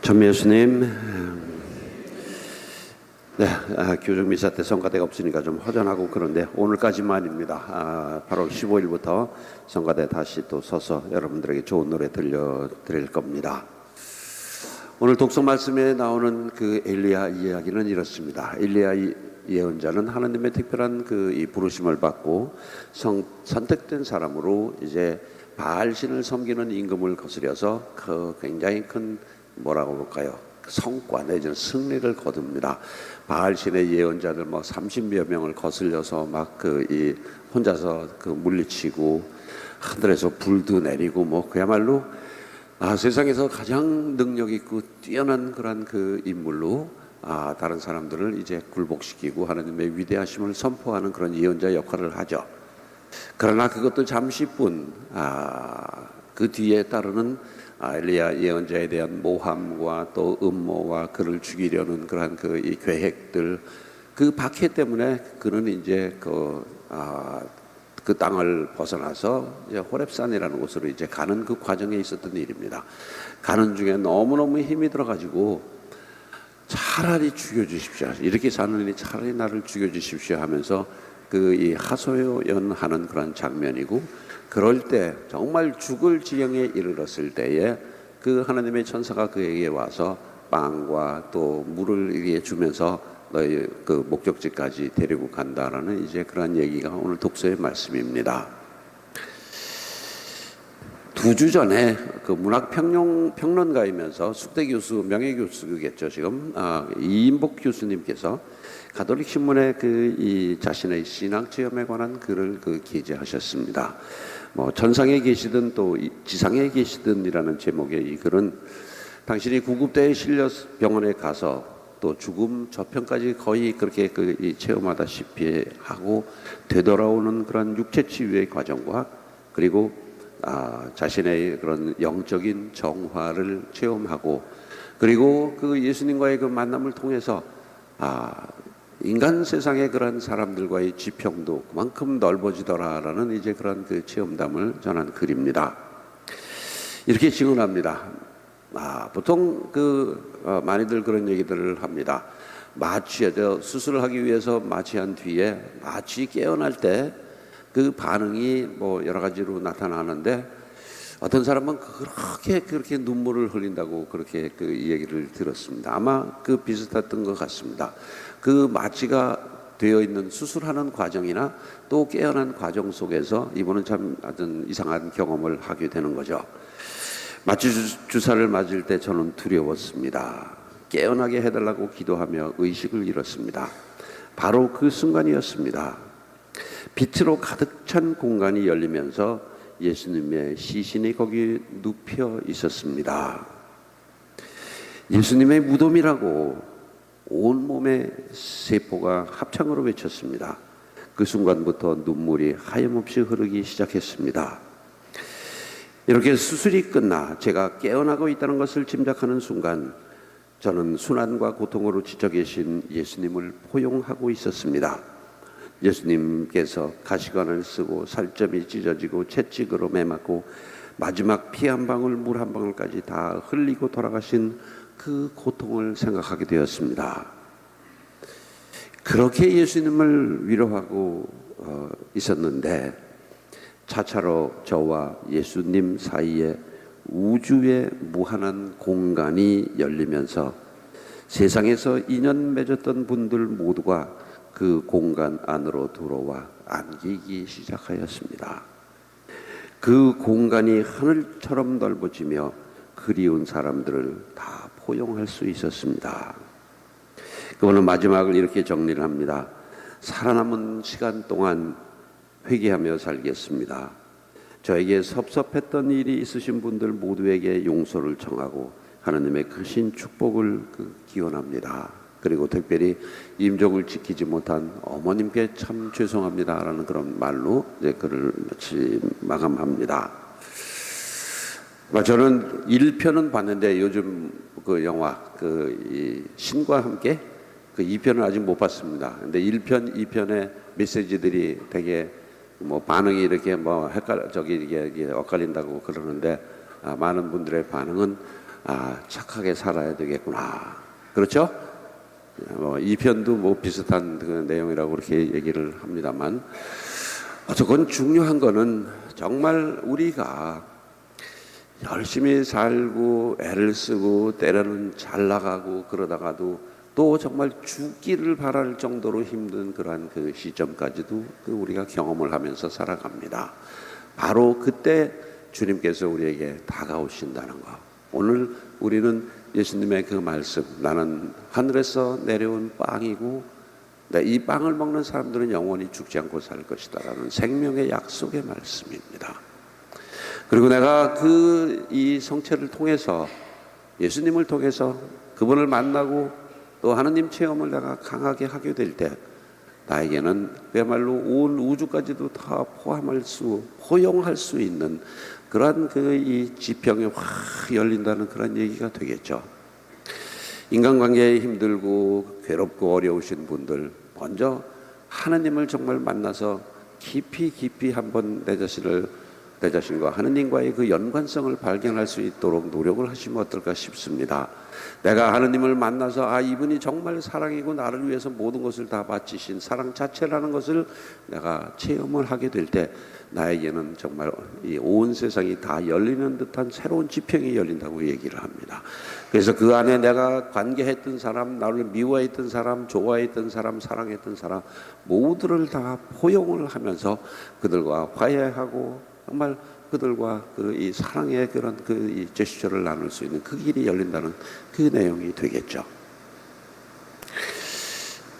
전 예수님, 교정 미사 때 성가대가 없으니까 좀 허전하고 그런데 오늘까지만입니다. 8월 15일부터 성가대 다시 또 서서 여러분들에게 좋은 노래 들려드릴 겁니다. 오늘 독서 말씀에 나오는 그 엘리야 이야기는 이렇습니다. 엘리야 예언자는 하나님의 특별한 이 부르심을 받고 선택된 사람으로 이제 바알신을 섬기는 임금을 거스려서 굉장히 큰 뭐라고 볼까요? 성과 내지는 승리를 거둡니다. 바알신의 예언자들 30여 명을 거슬려서 혼자서 물리치고 하늘에서 불도 내리고 그야말로 세상에서 가장 능력 있고 뛰어난 그런 인물로 다른 사람들을 이제 굴복시키고 하나님의 위대하심을 선포하는 그런 예언자 역할을 하죠. 그러나 그것도 잠시뿐 그 뒤에 따르는 엘리야 예언자에 대한 모함과 또 음모와 그를 죽이려는 그러한 이 계획들, 그 박해 때문에 그는 이제 그 땅을 벗어나서 이제 호렙산이라는 곳으로 이제 가는 그 과정에 있었던 일입니다. 가는 중에 너무너무 힘이 들어가지고 차라리 죽여주십시오. 이렇게 사느니 차라리 나를 죽여주십시오 하면서 이 하소연하는 그런 장면이고, 그럴 때 정말 죽을 지경에 이르렀을 때에 그 하나님의 천사가 그에게 와서 빵과 또 물을 이렇게 주면서 너희 그 목적지까지 데리고 간다라는 이제 그런 얘기가 오늘 독서의 말씀입니다. 2주 전에 문학 평론가이면서 숙대 교수, 명예 교수겠죠 지금, 이인복 교수님께서 가톨릭 신문에 이 자신의 신앙 체험에 관한 글을 게재하셨습니다. 천상에 계시든 또 지상에 계시든이라는 제목의 이 글은 당신이 구급대에 실려 병원에 가서 또 죽음 저편까지 거의 그렇게 체험하다시피 하고 되돌아오는 그런 육체 치유의 과정과, 그리고 자신의 그런 영적인 정화를 체험하고, 그리고 예수님과의 만남을 통해서 인간 세상의 그런 사람들과의 지평도 그만큼 넓어지더라라는 이제 그런 체험담을 전한 글입니다. 이렇게 증언합니다. 보통 많이들 그런 얘기들을 합니다. 수술을 하기 위해서 마취한 뒤에 깨어날 때 그 반응이 여러 가지로 나타나는데, 어떤 사람은 그렇게 눈물을 흘린다고 그렇게 얘기를 들었습니다. 아마 비슷했던 것 같습니다. 마취가 되어 있는 수술하는 과정이나 또 깨어난 과정 속에서 이분은 참 어떤 이상한 경험을 하게 되는 거죠. 마취 주사를 맞을 때 저는 두려웠습니다. 깨어나게 해달라고 기도하며 의식을 잃었습니다. 바로 그 순간이었습니다. 빛으로 가득 찬 공간이 열리면서 예수님의 시신이 거기 눕혀 있었습니다. 예수님의 무덤이라고 온몸의 세포가 합창으로 외쳤습니다. 그 순간부터 눈물이 하염없이 흐르기 시작했습니다. 이렇게 수술이 끝나 제가 깨어나고 있다는 것을 짐작하는 순간, 저는 순환과 고통으로 지쳐 계신 예수님을 포용하고 있었습니다. 예수님께서 가시관을 쓰고 살점이 찢어지고 채찍으로 매맞고 마지막 피 한 방울 물 한 방울까지 다 흘리고 돌아가신 그 고통을 생각하게 되었습니다. 그렇게 예수님을 위로하고 있었는데, 차차로 저와 예수님 사이에 우주의 무한한 공간이 열리면서 세상에서 인연 맺었던 분들 모두가 그 공간 안으로 들어와 안기기 시작하였습니다. 그 공간이 하늘처럼 넓어지며 그리운 사람들을 다 포용할 수 있었습니다. 그분은 마지막을 이렇게 정리를 합니다. 살아남은 시간 동안 회개하며 살겠습니다. 저에게 섭섭했던 일이 있으신 분들 모두에게 용서를 청하고 하나님의 크신 축복을 기원합니다. 그리고 특별히 임종을 지키지 못한 어머님께 참 죄송합니다라는 그런 말로 이제 글을 마감합니다. 저는 1편은 봤는데 요즘 영화 이 신과 함께 2편은 아직 못 봤습니다. 근데 1편, 2편의 메시지들이 되게 반응이 이렇게 이게 엇갈린다고 그러는데, 많은 분들의 반응은 착하게 살아야 되겠구나. 그렇죠? 이 편도 뭐 비슷한 그 내용이라고 그렇게 얘기를 합니다만, 어쨌건 중요한 거는 정말 우리가 열심히 살고 애를 쓰고 때로는 잘 나가고 그러다가도 또 정말 죽기를 바랄 정도로 힘든 그러한 그 시점까지도 우리가 경험을 하면서 살아갑니다. 바로 그때 주님께서 우리에게 다가오신다는 거. 오늘 우리는 예수님의 그 말씀, 나는 하늘에서 내려온 빵이고 이 빵을 먹는 사람들은 영원히 죽지 않고 살 것이다 라는 생명의 약속의 말씀입니다. 그리고 내가 이 성체를 통해서, 예수님을 통해서 그분을 만나고 또 하느님 체험을 내가 강하게 하게 될 때 나에게는 그야말로 온 우주까지도 다 포용할 수 있는 그러한 이 지평이 확 열린다는 그런 얘기가 되겠죠. 인간관계에 힘들고 괴롭고 어려우신 분들, 먼저 하느님을 정말 만나서 깊이 한번 내 자신과 하느님과의 그 연관성을 발견할 수 있도록 노력을 하시면 어떨까 싶습니다. 내가 하느님을 만나서 이분이 정말 사랑이고 나를 위해서 모든 것을 다 바치신 사랑 자체라는 것을 내가 체험을 하게 될 때 나에게는 정말 이 온 세상이 다 열리는 듯한 새로운 지평이 열린다고 얘기를 합니다. 그래서 그 안에 내가 관계했던 사람, 나를 미워했던 사람, 좋아했던 사람, 사랑했던 사람 모두를 다 포용을 하면서 그들과 화해하고 정말 그들과 이 사랑의 그런 이 제스처를 나눌 수 있는 그 길이 열린다는 그 내용이 되겠죠.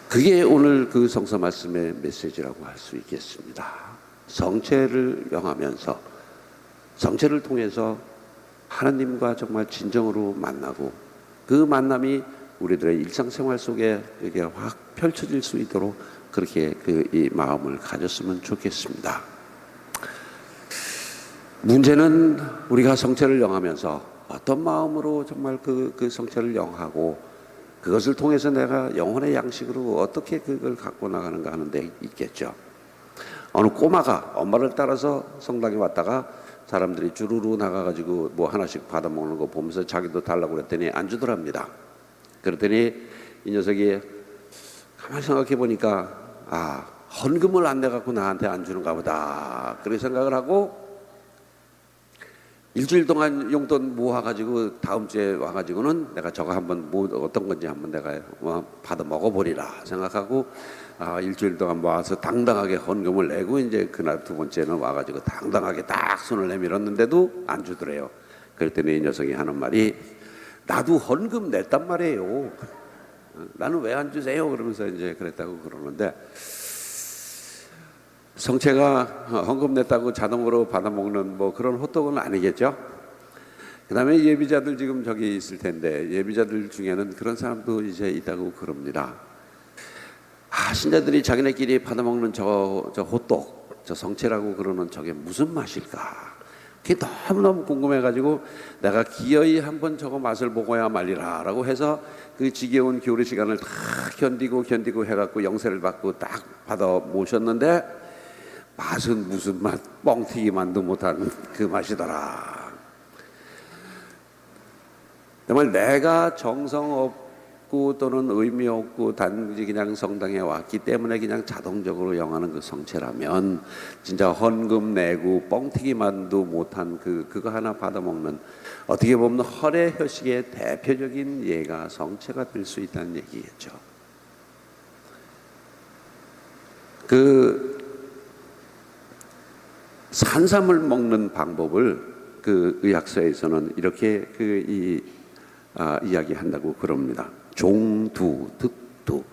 그게 오늘 그 성서 말씀의 메시지라고 할 수 있겠습니다. 성체를 영하면서 성체를 통해서 하나님과 정말 진정으로 만나고 그 만남이 우리들의 일상생활 속에 이게 확 펼쳐질 수 있도록 그렇게 이 마음을 가졌으면 좋겠습니다. 문제는 우리가 성체를 영하면서 어떤 마음으로 정말 그 성체를 영하고 그것을 통해서 내가 영혼의 양식으로 어떻게 그걸 갖고 나가는가 하는 데 있겠죠. 어느 꼬마가 엄마를 따라서 성당에 왔다가 사람들이 주르르 나가가지고 뭐 하나씩 받아먹는 거 보면서 자기도 달라고 그랬더니 안 주더랍니다. 그랬더니 이 녀석이 가만히 생각해 보니까 헌금을 안 내갖고 나한테 안 주는가 보다 그렇게 생각을 하고 일주일 동안 용돈 모아가지고 다음 주에 와가지고는 내가 저거 한번 어떤 건지 한번 내가 받아 먹어보리라 생각하고 일주일 동안 모아서 당당하게 헌금을 내고 이제 그날 두 번째는 와가지고 당당하게 딱 손을 내밀었는데도 안 주더래요. 그랬더니 이 녀석이 하는 말이 나도 헌금 냈단 말이에요. 나는 왜 안 주세요? 그러면서 이제 그랬다고 그러는데 성체가 헌금 냈다고 자동으로 받아먹는 뭐 그런 호떡은 아니겠죠. 그 다음에 예비자들 지금 저기 있을 텐데 예비자들 중에는 그런 사람도 이제 있다고 그럽니다. 신자들이 자기네끼리 받아먹는 저 호떡, 저 성체라고 그러는 저게 무슨 맛일까? 그게 너무너무 궁금해가지고 내가 기어이 한번 저거 맛을 보고야 말리라 라고 해서 그 지겨운 교류 시간을 다 견디고 해갖고 영세를 받고 딱 받아 모셨는데 맛은 무슨 맛, 뻥튀기만도 못한 그 맛이더라. 정말 내가 정성 없고 또는 의미 없고 단지 그냥 성당에 왔기 때문에 그냥 자동적으로 영하는 그 성체라면 진짜 헌금 내고 뻥튀기만도 못한 그거 하나 받아먹는 어떻게 보면 헐의 휴식의 대표적인 예가 성체가 될 수 있다는 얘기겠죠. 산삼을 먹는 방법을 그 의학서에서는 이렇게 이야기한다고 그럽니다. 종두, 득두.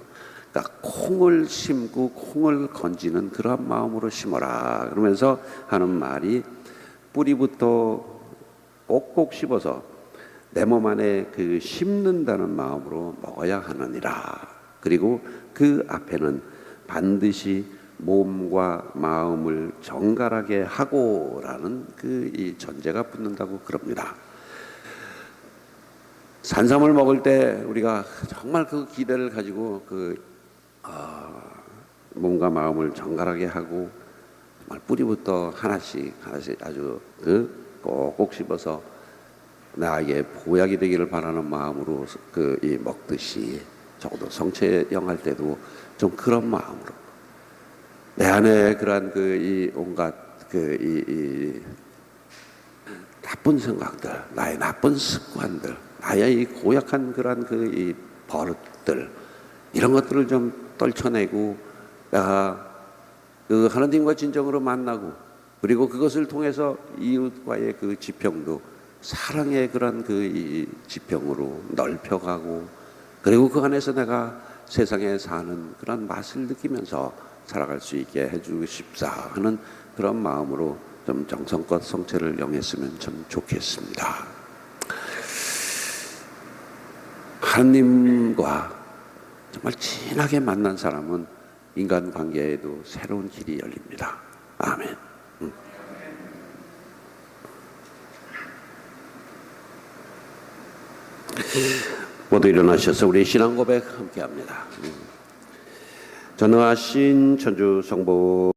그러니까 콩을 심고 콩을 건지는 그런 마음으로 심어라. 그러면서 하는 말이 뿌리부터 꼭꼭 씹어서 내 몸 안에 심는다는 마음으로 먹어야 하느니라. 그리고 그 앞에는 반드시 몸과 마음을 정갈하게 하고라는 이 전제가 붙는다고 그럽니다. 산삼을 먹을 때 우리가 정말 그 기대를 가지고 몸과 마음을 정갈하게 하고 정말 뿌리부터 하나씩 아주 꼭꼭 씹어서 나에게 보약이 되기를 바라는 마음으로 이 먹듯이 적어도 성체영할 때도 좀 그런 마음으로 내 안에 그러한 이 온갖 이 나쁜 생각들, 나의 나쁜 습관들, 나의 이 고약한 그러한 이 버릇들 이런 것들을 좀 떨쳐내고 내가 하나님과 진정으로 만나고 그리고 그것을 통해서 이웃과의 그 지평도 사랑의 그런 이 지평으로 넓혀가고 그리고 그 안에서 내가 세상에 사는 그런 맛을 느끼면서 살아갈 수 있게 해주고 싶사 하는 그런 마음으로 좀 정성껏 성체를 영했으면 참 좋겠습니다. 하나님과 정말 진하게 만난 사람은 인간관계에도 새로운 길이 열립니다. 아멘. 모두 일어나셔서 우리 신앙 고백 함께합니다. 전능하신 천주 성부